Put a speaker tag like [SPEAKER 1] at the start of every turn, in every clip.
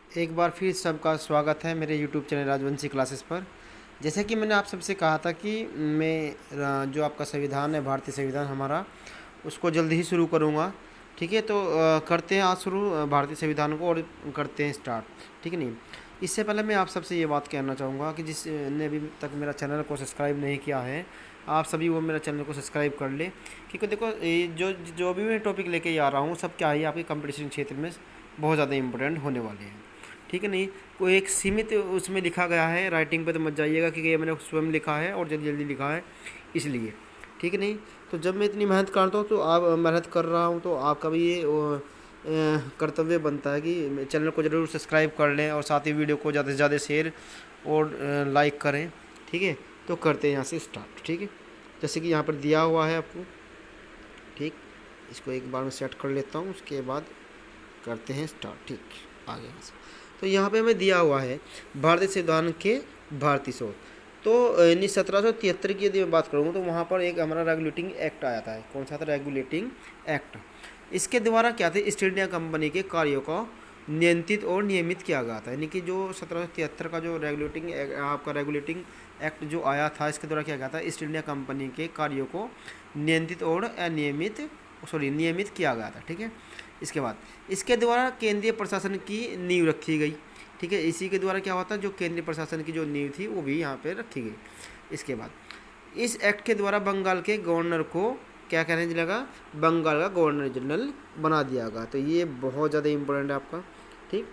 [SPEAKER 1] एक बार फिर सबका स्वागत है मेरे यूट्यूब चैनल राजवंशी क्लासेस पर। जैसे कि मैंने आप सबसे कहा था कि मैं जो आपका संविधान है, भारतीय संविधान हमारा, उसको जल्दी ही शुरू करूँगा। ठीक है, तो करते हैं आज शुरू भारतीय संविधान को और करते हैं स्टार्ट। ठीक है नहीं, इससे पहले मैं आप सबसे ये बात कहना चाहूँगा कि जिसने अभी तक मेरा चैनल को सब्सक्राइब नहीं किया है, आप सभी वो मेरा चैनल को सब्सक्राइब कर ले। क्योंकि देखो, ये जो जो भी मैं टॉपिक लेके आ रहा हूँ सब क्या है, आपके कंपटीशन क्षेत्र में बहुत ज़्यादा इंपॉर्टेंट होने वाले हैं। ठीक है नहीं, कोई एक सीमित उसमें लिखा गया है, राइटिंग पे तो मत जाइएगा क्योंकि ये मैंने स्वयं लिखा है और जल्दी जल्दी लिखा है इसलिए। ठीक है नहीं, तो जब मैं इतनी मेहनत करता हूँ तो आप मेहनत कर रहा हूँ तो आपका भी ये कर्तव्य बनता है कि चैनल को ज़रूर सब्सक्राइब कर लें और साथ ही वीडियो को ज़्यादा से ज़्यादा शेयर और लाइक करें। ठीक है, तो करते हैं यहाँ से स्टार्ट। ठीक है, जैसे कि यहाँ पर दिया हुआ है आपको। ठीक, इसको एक बार में सेट कर लेता हूँ, उसके बाद करते हैं स्टार्ट। ठीक, आगे यहाँ से तो यहाँ पे हमें दिया हुआ है भारतीय संविधान के भारतीय शोध। तो 1773 की यदि मैं बात करूँ तो वहाँ पर एक हमारा रेगुलेटिंग एक्ट आया था। कौन सा था? Regulating act. इसके द्वारा क्या थे, ईस्ट इंडिया कंपनी के कार्यों को नियंत्रित और नियमित किया गया था। यानी कि जो 1773 का जो आपका रेगुलेटिंग एक्ट जो आया था, इसके द्वारा क्या गया था, ईस्ट इंडिया कंपनी के कार्यों को नियंत्रित और नियमित किया गया था। ठीक है, इसके बाद इसके द्वारा केंद्रीय प्रशासन की नींव रखी गई। ठीक है, इसी के द्वारा क्या हुआ था, जो केंद्रीय प्रशासन की जो नींव थी वो भी यहाँ पे रखी गई। इसके बाद इस एक्ट के द्वारा बंगाल के गवर्नर को क्या कहने लगा, बंगाल का गवर्नर जनरल बना दिया गया। तो ये बहुत ज़्यादा इंपॉर्टेंट है आपका। ठीक,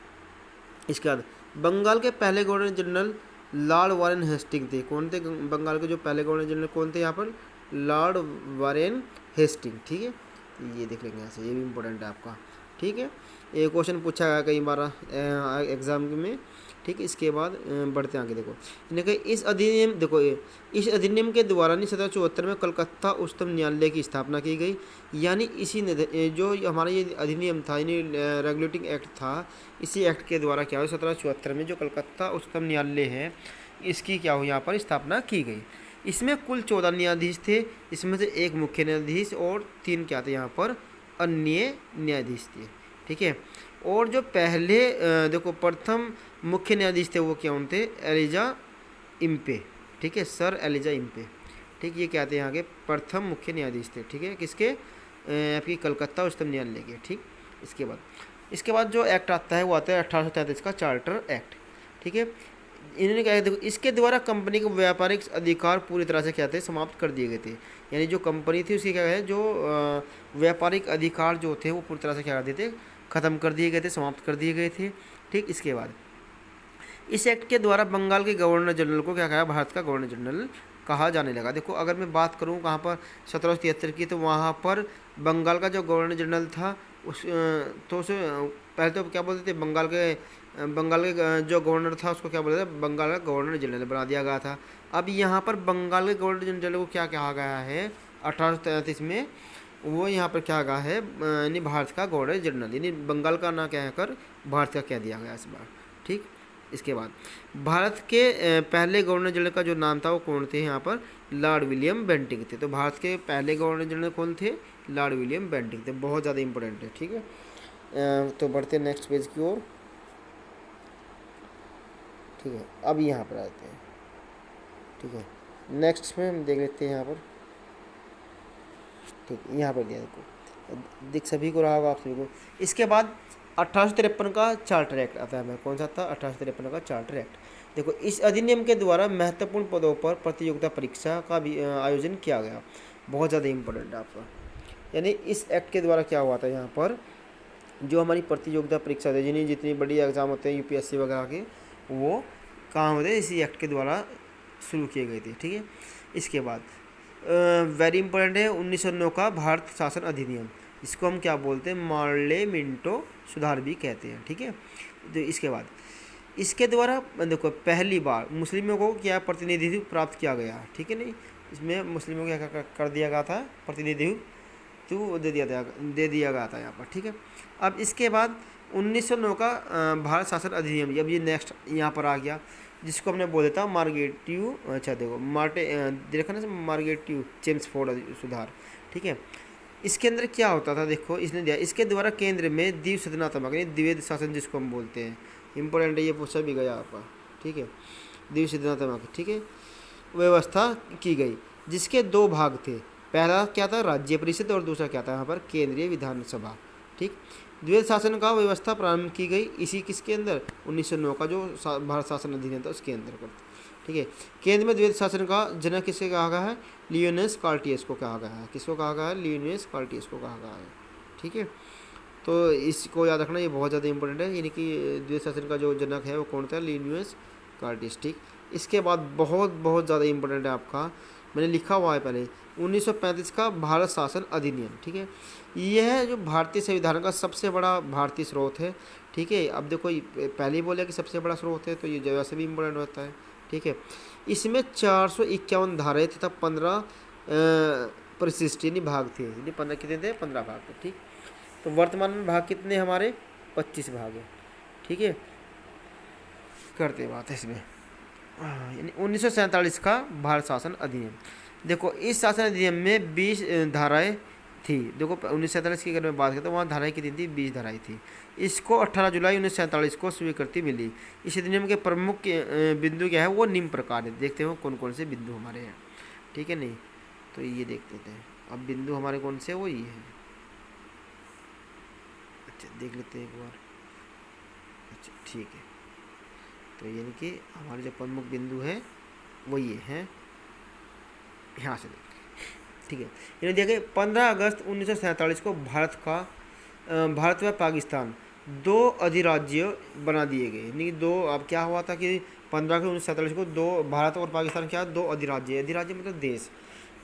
[SPEAKER 1] इसके बाद बंगाल के पहले governor general lord Warren Hasting थे। कौन थे बंगाल के जो पहले गवर्नर जनरल? कौन थे यहाँ पर? Lord Warren Hasting. ठीक है, ये देख लेंगे ऐसे, ये भी इम्पोर्टेंट है आपका। ठीक है, ये क्वेश्चन पूछा गया कई बार एग्जाम में। ठीक है, इसके बाद बढ़ते हैं आगे। देखो इन्हें इस अधिनियम, देखो इस अधिनियम के द्वारा 1774 में कलकत्ता उच्चतम न्यायालय की स्थापना की गई। यानी इसी जो हमारा ये अधिनियम था, यानी रेगुलेटिंग एक्ट था, इसी एक्ट के द्वारा क्या हुआ, 1774 में जो कलकत्ता उच्चतम न्यायालय है इसकी क्या हुई, यहाँ पर स्थापना की गई। इसमें कुल 14 न्यायाधीश थे। इसमें से एक मुख्य न्यायाधीश और 3 क्या थे यहाँ पर, अन्य न्यायाधीश थे। ठीक है, और जो पहले देखो प्रथम मुख्य न्यायाधीश थे वो क्या थे, एलिजा इम्पे। ठीक है, सर एलिजा इम्पे। ठीक, ये क्या थे यहाँ के प्रथम मुख्य न्यायाधीश थे। ठीक है, किसके? आपकी कलकत्ता उच्चतम न्यायालय के। ठीक, इसके बाद जो एक्ट आता है वो आता है 1833 का चार्टर एक्ट। ठीक है, इन्होंने क्या, देखो इसके द्वारा कंपनी के व्यापारिक अधिकार पूरी तरह से क्या थे, समाप्त कर दिए गए थे। यानी जो कंपनी थी उसके क्या है, जो व्यापारिक अधिकार जो थे वो पूरी तरह से क्या कर दिए थे, ख़त्म कर दिए गए थे, समाप्त कर दिए गए थे। ठीक, इसके बाद इस एक्ट के द्वारा बंगाल के गवर्नर जनरल को क्या कहा, भारत का गवर्नर जनरल कहा जाने लगा। देखो अगर मैं बात करूँ कहाँ पर 1773 की, तो वहाँ पर बंगाल का जो गवर्नर जनरल था तो उसे पहले तो क्या बोलते थे, बंगाल के जो गवर्नर था उसको क्या बोलते थे, बंगाल का गवर्नर जनरल बना दिया गया था। अब यहाँ पर बंगाल के गवर्नर जनरल को क्या कहा गया है 1833 में, वो यहाँ पर क्या कहा है, यानी भारत का गवर्नर जनरल, यानी बंगाल का ना कहकर भारत का कह दिया गया इस बार। ठीक, इसके बाद भारत के पहले गवर्नर जनरल का जो नाम था वो कौन थे, यहाँ पर लॉर्ड विलियम बेंटिंग थे। तो भारत के पहले गवर्नर जनरल कौन थे, लॉर्ड विलियम बेंटिंग थे। बहुत ज़्यादा इंपॉर्टेंट है। ठीक है, तो बढ़ते हैं नेक्स्ट पेज की ओर। ठीक है, अब यहाँ पर आते हैं। ठीक है, नेक्स्ट में हम देख लेते हैं यहाँ पर। ठीक, यहाँ पर दिया देखो, दिख सभी को रहा होगा आप सभी को। इसके बाद 1853 का चार्टर एक्ट आता है। कौन सा था? 1853 का चार्टर एक्ट। देखो इस अधिनियम के द्वारा महत्वपूर्ण पदों पर प्रतियोगिता परीक्षा का भी आयोजन किया गया। बहुत ज़्यादा इंपॉर्टेंट है आपका। यानी इस एक्ट के द्वारा क्या हुआ था, यहाँ पर जो हमारी प्रतियोगिता परीक्षा होती है, जिन्हें जितनी बड़ी एग्ज़ाम होते हैं यूपीएससी वगैरह के, वो कहाँ होते हैं, इसी एक्ट के द्वारा शुरू किए गए थे। ठीक है, इसके बाद वेरी इंपॉर्टेंट है 1909 का भारत शासन अधिनियम। इसको हम क्या बोलते हैं, मार्ले मिंटो सुधार भी कहते हैं। ठीक है, तो इसके बाद इसके द्वारा देखो पहली बार मुस्लिमों को क्या प्रतिनिधित्व प्राप्त किया गया। ठीक है, नहीं इसमें मुस्लिमों को क्या कर दिया गया था, प्रतिनिधित्व दे दिया गया था यहाँ पर। ठीक है, अब इसके बाद 1909 का भारत शासन अधिनियम, अब ये नेक्स्ट यहाँ पर आ गया, जिसको हमने बोला था मार्गेटिव, अच्छा देखो देखा ना, मार्गेटिव चेम्सफोर्ड सुधार। ठीक है, इसके अंदर क्या होता था, देखो इसने दिया, इसके द्वारा केंद्र में द्विसदनात्मक यानी द्विवेद शासन जिसको हम बोलते हैं, इंपॉर्टेंट है, ये पूछा भी गया आपका, ठीक है, द्विसदनात्मक, ठीक है, व्यवस्था की गई, जिसके दो भाग थे, पहला क्या था राज्य परिषद और दूसरा क्या था यहाँ पर केंद्रीय विधानसभा, ठीक। द्विवेद शासन का व्यवस्था प्रारंभ की गई इसी किसके अंदर 1909 का जो भारत शासन अधिनियम था उसके अंतर्गत, ठीक है। केंद्र में द्विवेद शासन का जनक किसे कहा गया है, लियोनस कार्टियस को कहा गया है, किसको कहा गया है, लियोनस कार्टियस को कहा गया है, ठीक है। तो इसको याद रखना, ये बहुत ज़्यादा इंपॉर्टेंट है, यानी कि द्विवेद शासन का जो जनक है वो कौन था, लियोनस कार्टियस, ठीक। इसके बाद बहुत बहुत ज़्यादा इंपॉर्टेंट है आपका, मैंने लिखा हुआ है पहले, 1935 का भारत शासन अधिनियम, ठीक है। यह जो भारतीय संविधान का सबसे बड़ा भारतीय स्रोत है, ठीक है। अब देखो पहले ही बोला कि सबसे बड़ा स्रोत है, तो ये वैसे भी इम्पोर्टेंट होता है, ठीक है। इसमें 451 धाराएं तथा 15 परिशिष्ट यानी भाग थे, यानी 15 कितने थे, 15 भाग थे, ठीक। तो वर्तमान में भाग कितने हमारे 25 भाग है, ठीक है। करते बात है इसमें, यानी 1947 का भारत शासन अधिनियम, देखो इस शासन अधिनियम में 20 धाराएं थी, देखो 1947 की अगर मैं बात करता हूँ वहाँ धाराएं कितनी थी, 20 धाराएं थी। इसको 18 जुलाई 1947 को स्वीकृति मिली। इस अधिनियम के प्रमुख बिंदु क्या है, वो निम्न प्रकार है, देखते हो कौन कौन से बिंदु हमारे हैं, ठीक है, नहीं तो ये देख लेते हैं। अब बिंदु हमारे कौन से, वो ये है, अच्छा देख लेते हैं एक बार, अच्छा ठीक है। तो यानी कि हमारे जो प्रमुख बिंदु है वो ये हैं, यहाँ से देखिए, ठीक है। यानी देखिए 15 अगस्त 1947 को भारत व पाकिस्तान दो अधिराज्य बना दिए गए, यानी दो, अब क्या हुआ था कि 15 अगस्त 1947 को दो, भारत और पाकिस्तान क्या, दो अधिराज्य, अधिराज्य मतलब देश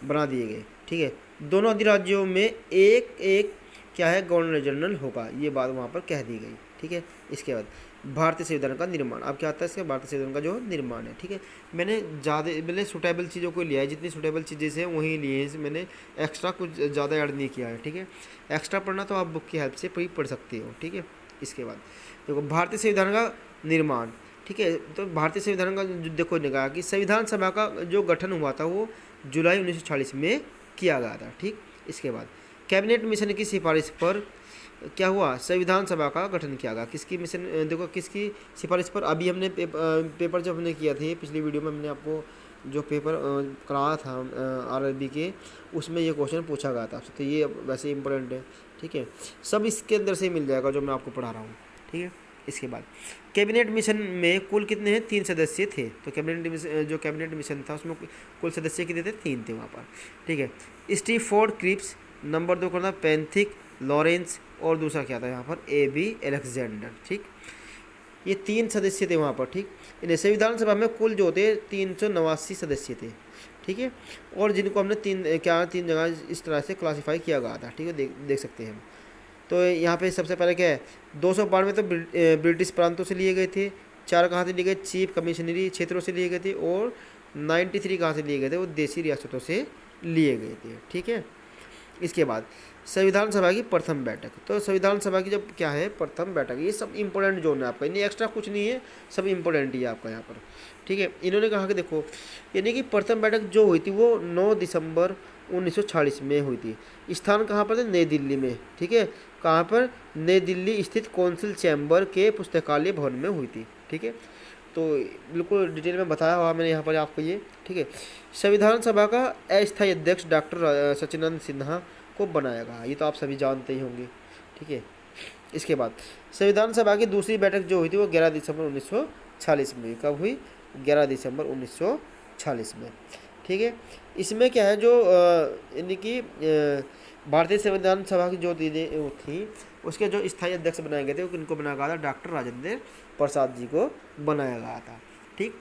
[SPEAKER 1] बना दिए गए, ठीक है। दोनों अधिराज्यों में एक एक क्या है, गवर्नर जनरल होगा, ये बात वहाँ पर कह दी गई, ठीक है। इसके बाद भारतीय संविधान का निर्माण, अब क्या आता है इसका, भारतीय संविधान का जो निर्माण है, ठीक है। मैंने सुटेबल चीज़ों को लिया है, जितनी सुटेबल चीज़ें से वहीं लिए हैं, मैंने एक्स्ट्रा कुछ ज़्यादा ऐड नहीं किया है, ठीक है। एक्स्ट्रा पढ़ना तो आप बुक की हेल्प से पढ़ सकते हो, ठीक है। इसके बाद देखो भारतीय संविधान का निर्माण, ठीक है। तो भारतीय संविधान का देखो ने कहा कि संविधान सभा का जो गठन हुआ था वो जुलाई 1946 में किया गया था, ठीक। इसके बाद कैबिनेट मिशन की सिफारिश पर क्या हुआ, संविधान सभा का गठन किया गया, किसकी मिशन, देखो किसकी सिफारिश पर, अभी हमने पेपर जब हमने किया थे पिछली वीडियो में, हमने आपको जो पेपर कराया था आरआरबी के, उसमें ये क्वेश्चन पूछा गया था आपसे, तो ये वैसे इंपॉर्टेंट है, ठीक है। सब इसके अंदर से मिल जाएगा जो मैं आपको पढ़ा रहा हूँ, ठीक है। इसके बाद कैबिनेट मिशन में कुल कितने हैं, 3 सदस्य थे, तो कैबिनेट मिशन था उसमें कुल सदस्य कितने थे, 3 थे वहाँ पर, ठीक है। स्टीफोर्ड क्रिप्स, नंबर 2 करना पैंथिक लॉरेंस, और दूसरा क्या था यहाँ पर AB अलेक्जेंडर, ठीक। ये 3 सदस्य थे वहाँ पर, ठीक। इन्हें संविधान सभा में कुल जो थे 389 सदस्य थे, ठीक है। और जिनको हमने तीन जगह इस तरह से क्लासीफाई किया गया था, ठीक है, देख सकते हैं हम। तो यहाँ पे सबसे पहले क्या है, 292 तो ब्रिटिश प्रांतों से लिए गए थे, 4 कहाँ से लिए गए, चीफ कमिश्नरी क्षेत्रों से लिए गए थे, और 93 कहाँ से लिए गए थे, वो देशी रियासतों से लिए गए थे, ठीक है। इसके बाद संविधान सभा की प्रथम बैठक, तो संविधान सभा की जब क्या है प्रथम बैठक, ये सब इंपॉर्टेंट जोन है आपका, यानी एक्स्ट्रा कुछ नहीं है, सब इंपॉर्टेंट ही है आपका यहाँ पर, ठीक है। इन्होंने कहा कि देखो, यानी कि प्रथम बैठक जो हुई थी वो 9 दिसंबर 1946 में हुई थी। स्थान कहाँ पर था, नई दिल्ली में, ठीक है। कहाँ पर, नई दिल्ली स्थित कौंसिल चैम्बर के पुस्तकालय भवन में हुई थी, ठीक है। तो बिल्कुल डिटेल में बताया हुआ मैंने यहाँ पर आपको ये, ठीक है। संविधान सभा का अस्थायी अध्यक्ष डॉक्टर सच्चिदानंद सिन्हा को बनाया गया, ये तो आप सभी जानते ही होंगे, ठीक है। इसके बाद संविधान सभा की दूसरी बैठक जो हुई थी वो 11 दिसंबर 1946 में, कब हुई, 11 दिसंबर 1946 में, ठीक है। इसमें क्या है जो यानी कि भारतीय संविधान सभा की जो थी उसके जो स्थायी अध्यक्ष बनाए गए थे वो किनको बनाया गया था, डॉक्टर राजेंद्र प्रसाद जी को बनाया गया था, ठीक।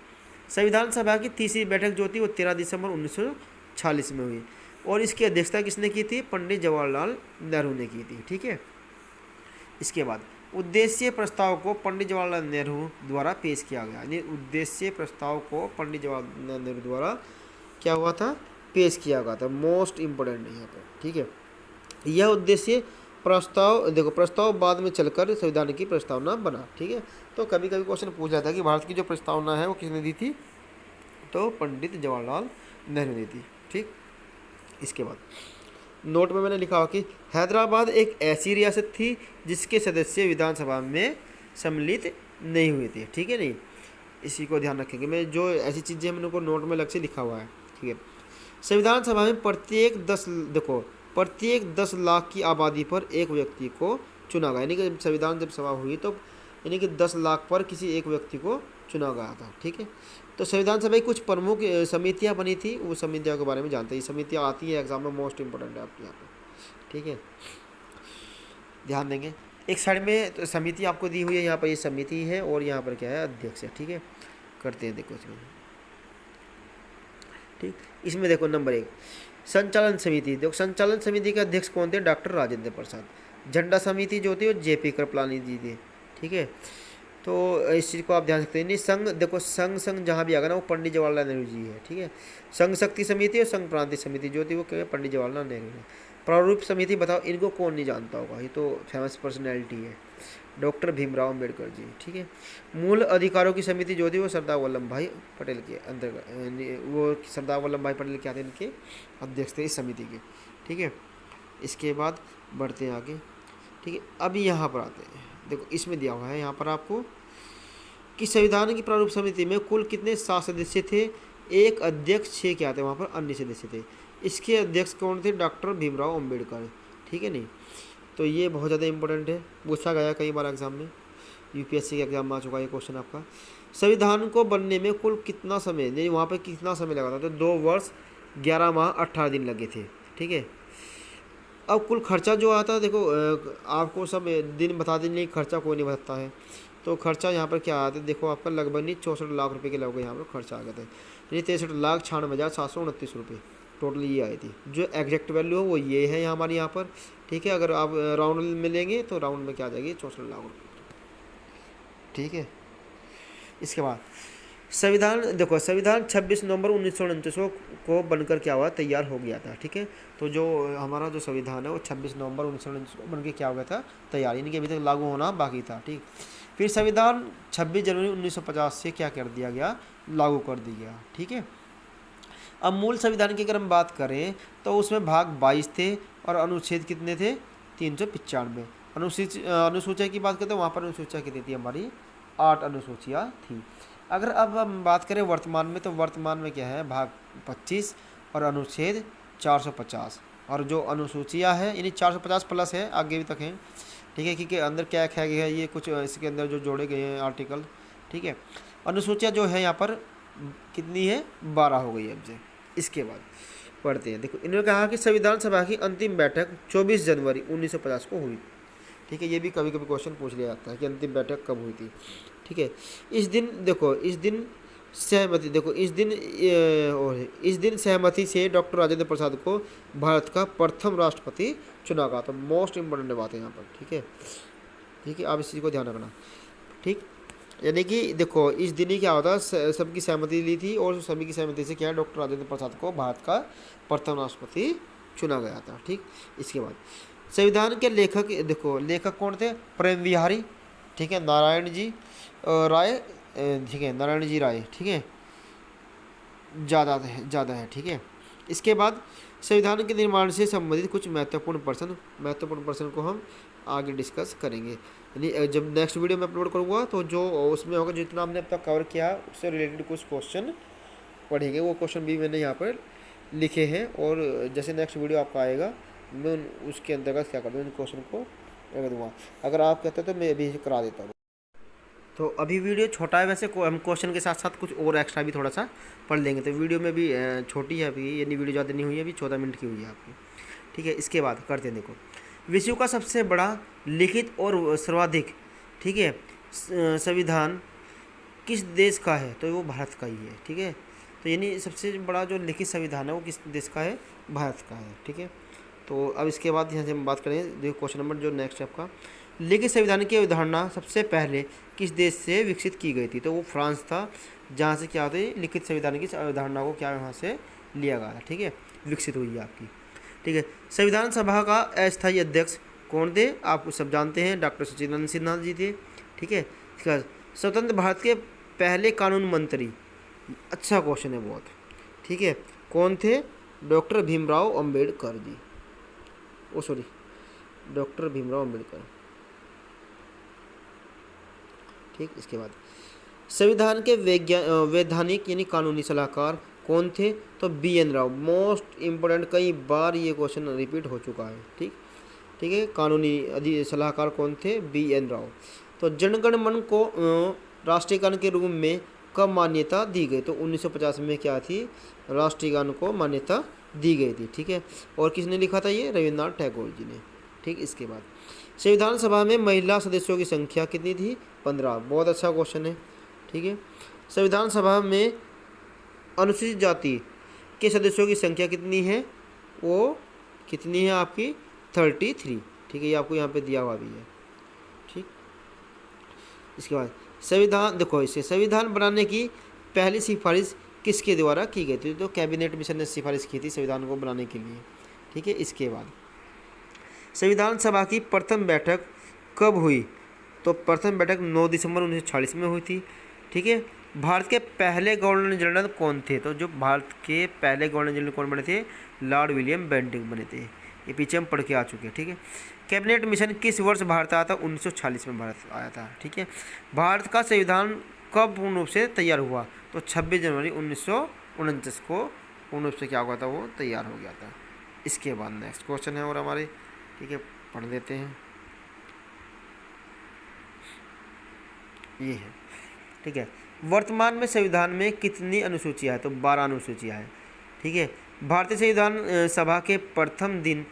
[SPEAKER 1] संविधान सभा की तीसरी बैठक जो थी वो 13 दिसंबर 1946 में हुई, और इसकी अध्यक्षता किसने की थी, पंडित जवाहरलाल नेहरू ने की थी, ठीक है। इसके बाद उद्देश्य प्रस्ताव को पंडित जवाहरलाल नेहरू द्वारा पेश किया गया, यानी उद्देश्य प्रस्ताव को पंडित जवाहरलाल नेहरू द्वारा क्या हुआ था, पेश किया गया था, मोस्ट इम्पोर्टेंट है यहाँ पर, ठीक है। यह उद्देश्य प्रस्ताव, देखो प्रस्ताव बाद में चलकर संविधान की प्रस्तावना बना, ठीक है। तो कभी कभी क्वेश्चन पूछ जाता है कि भारत की जो प्रस्तावना है वो किसने दी थी, तो पंडित जवाहरलाल नेहरू ने दी, ठीक। इसके बाद नोट में मैंने लिखा हुआ कि हैदराबाद एक ऐसी रियासत थी जिसके सदस्य विधानसभा में सम्मिलित नहीं हुए थे। ठीक है, नहीं, इसी को ध्यान रखेंगे। मैं जो ऐसी चीज़ें मैंने को नोट में अलग से लिखा हुआ है। ठीक है, संविधान सभा में प्रत्येक 10 लाख की आबादी पर एक व्यक्ति को चुना गया, यानी कि संविधान जब सभा हुई तो यानी कि 10 लाख पर किसी एक व्यक्ति को चुना गया था। ठीक है, तो संविधान सभा की कुछ प्रमुख समितियां बनी थी, वो समितियों के बारे में जानते हैं। ये समितियां आती हैं एग्जाम में, मोस्ट इंपॉर्टेंट है आपके यहाँ पे। ठीक है, ध्यान देंगे। एक साइड में तो समिति आपको दी हुई है, यहाँ पर ये समिति है और यहाँ पर क्या है, अध्यक्ष है। ठीक है, करते हैं, देखो इसमें। ठीक, इसमें देखो नंबर 1 संचालन समिति। देखो संचालन समिति के अध्यक्ष कौन थे? डॉक्टर राजेंद्र प्रसाद। झंडा समिति जो थी वो जेपी कृपलानी जी थे। ठीक है, तो इस चीज़ को आप ध्यान रखते हैं। नहीं, संघ, देखो संघ जहाँ भी आएगा ना वो पंडित जवाहरलाल नेहरू जी है। ठीक है, संघ शक्ति समिति और संघ प्रांतीय समिति जो थी वो क्या, पंडित जवाहरलाल नेहरू है। प्रारूप समिति बताओ, इनको कौन नहीं जानता होगा, ये तो फेमस पर्सनैलिटी है, डॉक्टर भीमराव अम्बेडकर जी। ठीक है, मूल अधिकारों की समिति जो थी वो सरदार वल्लभ भाई पटेल के अंतर्गत, वो सरदार वल्लभ भाई पटेल क्या थे, इनके अध्यक्ष थे इस समिति के। ठीक है, इसके बाद बढ़ते हैं आगे। ठीक है, अभी यहाँ पर आते हैं, देखो इसमें दिया हुआ है यहाँ पर आपको कि संविधान की प्रारूप समिति में कुल कितने 7 सदस्य थे, एक अध्यक्ष, 6 क्या थे वहाँ पर अन्य सदस्य थे। इसके अध्यक्ष कौन थे? डॉक्टर भीमराव अम्बेडकर। ठीक है, नहीं, तो ये बहुत ज़्यादा इंपॉर्टेंट है, पूछा गया कई बार एग्जाम में, यूपीएससी के एग्जाम में आ चुका है ये क्वेश्चन आपका। संविधान को बनने में कुल कितना समय, नहीं वहाँ पर कितना समय लगा था? तो 2 वर्ष 11 माह 18 दिन लगे थे। ठीक है, अब कुल खर्चा जो आता है, देखो आपको सब दिन बता देंगे, खर्चा कोई नहीं बताता है, तो खर्चा यहाँ पर क्या आता है, देखो आपका लगभग नहीं 64 लाख रुपए के लगभग यहाँ पर खर्चा आ गया था, यानी 63,96,729 रुपये टोटल ये आई थी। जो एग्जैक्ट वैल्यू है वो ये है यहाँ हमारे यहाँ पर। ठीक है, अगर आप राउंड में लेंगे तो राउंड में क्या आ जाएगी, 64 लाख रुपये। ठीक है, इसके बाद संविधान, देखो संविधान 26 नवंबर 1949 को बनकर क्या हुआ, तैयार हो गया था। ठीक है, तो जो हमारा जो संविधान है वो 26 नवंबर 1949 को बनकर क्या हो गया था, तैयार, यानी कि अभी तक लागू होना बाकी था। ठीक, फिर संविधान 26 जनवरी 1950 से क्या कर दिया गया, लागू कर दिया गया। ठीक है, अब मूल संविधान की अगर हम बात करें तो उसमें भाग 22 थे और अनुच्छेद कितने थे, 395। अनुसूचिया की बात करते हैं, वहाँ पर अनुसूचिया कितनी थी, हमारी 8 अनुसूचियाँ थी। अगर अब हम बात करें वर्तमान में, तो वर्तमान में क्या है, भाग 25 और अनुच्छेद 450, और जो अनुसूचियाँ है यानी 450 प्लस है, आगे भी तक है। ठीक है, क्योंकि अंदर क्या क्या गया है, ये कुछ इसके अंदर जो जोड़े गए हैं आर्टिकल। ठीक है, अनुसूचियाँ जो है यहाँ पर कितनी है, 12 हो गई है अब से। इसके बाद पढ़ते हैं, देखो इन्होंने कहा कि संविधान सभा की अंतिम बैठक 24 जनवरी 1950 को हुई। ठीक है, ये भी कभी कभी क्वेश्चन पूछ लिया जाता है कि अंतिम बैठक कब हुई थी। ठीक है, इस दिन देखो, इस दिन सहमति, देखो इस दिन सहमति से डॉक्टर राजेंद्र प्रसाद को भारत का प्रथम राष्ट्रपति चुना गया। तो मोस्ट इंपॉर्टेंट बात है यहाँ पर। ठीक है, ठीक है, आप इस चीज़ को ध्यान रखना। ठीक, यानी कि देखो इस दिन ही क्या होता है, सबकी सहमति ली थी और सभी की सहमति से क्या है, डॉक्टर राजेंद्र प्रसाद को भारत का प्रथम राष्ट्रपति चुना गया था। ठीक, इसके बाद संविधान के लेखक, देखो लेखक कौन थे, प्रेम विहारी। ठीक है, नारायण जी राय, ठीक है, नारायण जी राय। ठीक है, ज़्यादा है। ठीक है, इसके बाद संविधान के निर्माण से संबंधित कुछ महत्वपूर्ण प्रश्न को हम आगे डिस्कस करेंगे, यानी जब नेक्स्ट वीडियो में अपलोड करूँगा तो जो उसमें होगा, जितना हमने अब तक कवर किया उससे रिलेटेड कुछ क्वेश्चन पढ़ेंगे। वो क्वेश्चन भी मैंने यहाँ पर लिखे हैं, और जैसे नेक्स्ट वीडियो आपका आएगा मैं उसके अंतर्गत क्या कर दूँ, उन क्वेश्चन को रख दूँगा। अगर आप कहते हो तो मैं अभी करा देता हूँ। तो अभी वीडियो छोटा है, वैसे हम क्वेश्चन के साथ साथ कुछ और एक्स्ट्रा भी थोड़ा सा पढ़ लेंगे, तो वीडियो में भी छोटी है अभी, यानी वीडियो ज़्यादा नहीं हुई है, अभी 14 मिनट की हुई है आपकी। ठीक है, इसके बाद करते हैं, देखो विश्व का सबसे बड़ा लिखित और सर्वाधिक, ठीक है, संविधान किस देश का है, तो वो भारत का ही है। ठीक है, तो यानी सबसे बड़ा जो लिखित संविधान है वो किस देश का है, भारत का है। ठीक है, तो अब इसके बाद यहाँ से हम बात करें, देखो क्वेश्चन नंबर जो नेक्स्ट है आपका, लिखित संविधान की अवधारणा सबसे पहले किस देश से विकसित की गई थी, तो वो फ्रांस था, जहाँ से क्या होता है, लिखित संविधान की अवधारणा को क्या वहाँ से लिया गया था। ठीक है, विकसित हुई है आपकी। ठीक है, संविधान सभा का अस्थायी अध्यक्ष कौन थे, आप सब जानते हैं, डॉक्टर सचिदानंद सिन्हा जी थे। ठीक है, इसका स्वतंत्र भारत के पहले कानून मंत्री, अच्छा क्वेश्चन है बहुत। ठीक है, कौन थे, डॉक्टर भीमराव अम्बेडकर जी। डॉक्टर भीमराव अम्बेडकर। ठीक, इसके बाद संविधान के वैधानिक यानी कानूनी सलाहकार कौन थे? तो BN राव। मोस्ट इम्पोर्टेंट, कई बार ये क्वेश्चन रिपीट हो चुका है। ठीक ठीक है, कानूनी सलाहकार कौन थे? BN राव। तो जनगण मन को राष्ट्रीय गान के रूप में कब मान्यता दी गई? तो 1950 में क्या थी? राष्ट्रीय गान को मान्यता दी गई थी। ठीक है, और किसने लिखा था ये? रविन्द्रनाथ टैगोर जी ने। ठीक, इसके बाद संविधान सभा में महिला सदस्यों की संख्या कितनी थी? 15। बहुत अच्छा क्वेश्चन है। ठीक है, संविधान सभा में अनुसूचित जाति के सदस्यों की संख्या कितनी है? वो कितनी है आपकी? 33। ठीक है, ये आपको यहाँ पे दिया हुआ भी है। ठीक, इसके बाद संविधान, देखो इसे संविधान बनाने की पहली सिफारिश किसके द्वारा की गई थी? तो कैबिनेट मिशन ने सिफारिश की थी संविधान को बनाने के लिए। ठीक है, इसके बाद संविधान सभा की प्रथम बैठक कब हुई? तो प्रथम बैठक 9 दिसंबर 1940 में हुई थी। ठीक है, भारत के पहले गवर्नर जनरल कौन थे? तो जो भारत के पहले गवर्नर जनरल कौन बने थे? लॉर्ड विलियम बेंटिंक बने थे। ये पीछे हम पढ़ के आ चुके हैं। ठीक है, कैबिनेट मिशन किस वर्ष भारत आया था? 1940 में भारत आया था। ठीक है, भारत का संविधान कब पूर्ण रूप से तैयार हुआ? तो 26 जनवरी 1949 को पूर्ण रूप से क्या हुआ था? वो तैयार हो गया था। इसके बाद नेक्स्ट क्वेश्चन है और हमारे, ठीक है, पढ़ देते हैं। ये है, ठीक है, वर्तमान में संविधान में कितनी अनुसूचियाँ हैं? तो 12 अनुसूचियाँ हैं। ठीक है, भारतीय संविधान सभा के प्रथम दिन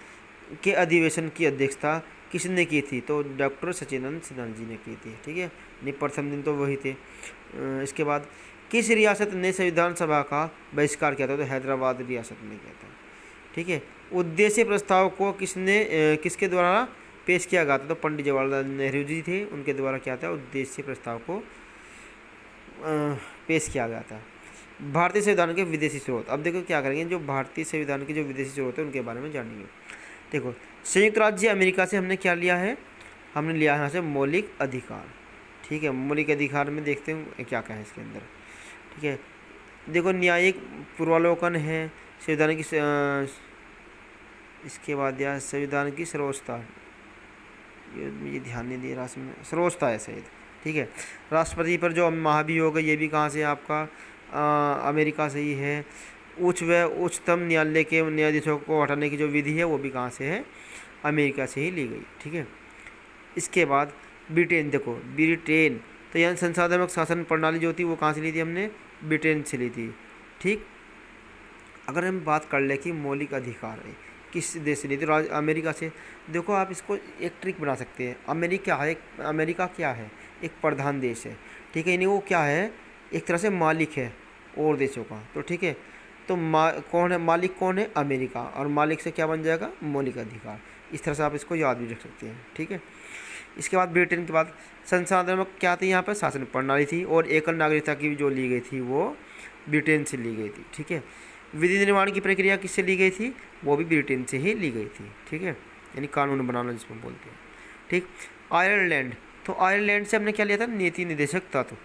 [SPEAKER 1] के अधिवेशन की अध्यक्षता किसने की थी? तो डॉक्टर सच्चिदानंद सिन्हा जी ने की थी। ठीक है, नहीं प्रथम दिन तो वही थे। इसके बाद किस रियासत ने संविधान सभा का बहिष्कार किया था? तो हैदराबाद रियासत ने किया था। ठीक है, उद्देश्य प्रस्ताव को किसके द्वारा पेश किया गया था? तो पंडित जवाहरलाल नेहरू जी थे, उनके द्वारा क्या था? उद्देश्य प्रस्ताव को पेश किया गया था। भारतीय संविधान के विदेशी स्रोत, अब देखो क्या करेंगे, जो भारतीय संविधान के जो विदेशी स्रोत है उनके बारे में जानेंगे। देखो, संयुक्त राज्य अमेरिका से हमने क्या लिया है? हमने लिया है यहाँ से मौलिक अधिकार। ठीक है, मौलिक अधिकार में देखते हैं क्या क्या है इसके अंदर। ठीक है, देखो न्यायिक पूर्वावलोकन है, संविधान की इसके बाद या संविधान की सर्वोच्चता, ये ध्यान नहीं दे रहा इसमें, सर्वोच्चता है शायद। ठीक है, राष्ट्रपति पर जो महाभियोग है ये भी कहाँ से? आपका अमेरिका से ही है। उच्च व उच्चतम न्यायालय के न्यायाधीशों को हटाने की जो विधि है वो भी कहाँ से है? अमेरिका से ही ली गई। ठीक है, इसके बाद ब्रिटेन, देखो ब्रिटेन, तो यहाँ संसाधनात्मक शासन प्रणाली जो थी वो कहाँ से ली थी? हमने ब्रिटेन से ली थी। ठीक, अगर हम बात कर ले कि मौलिक अधिकार है किस देश से ली थी? अमेरिका से। देखो आप इसको एक ट्रिक बना सकते हैं। अमेरिका क्या है? एक प्रधान देश है। ठीक है, यानी वो क्या है? एक तरह से मालिक है और देशों का। तो ठीक है, तो कौन है मालिक? कौन है? अमेरिका। और मालिक से क्या बन जाएगा? मौलिक अधिकार। इस तरह से आप इसको याद भी रख सकते हैं। ठीक है, इसके बाद ब्रिटेन के बाद संसाधनात्मक क्या थी? यहाँ पर शासन प्रणाली थी, और एकल नागरिकता की जो ली गई थी वो ब्रिटेन से ली गई थी। ठीक है, विधि निर्माण की प्रक्रिया किससे ली गई थी? वो भी ब्रिटेन से ही ली गई थी। ठीक है, यानी कानून बनाना जिसमें बोलते हैं। ठीक, आयरलैंड, तो आयरलैंड से हमने क्या लिया था? नीति निर्देशक तत्व।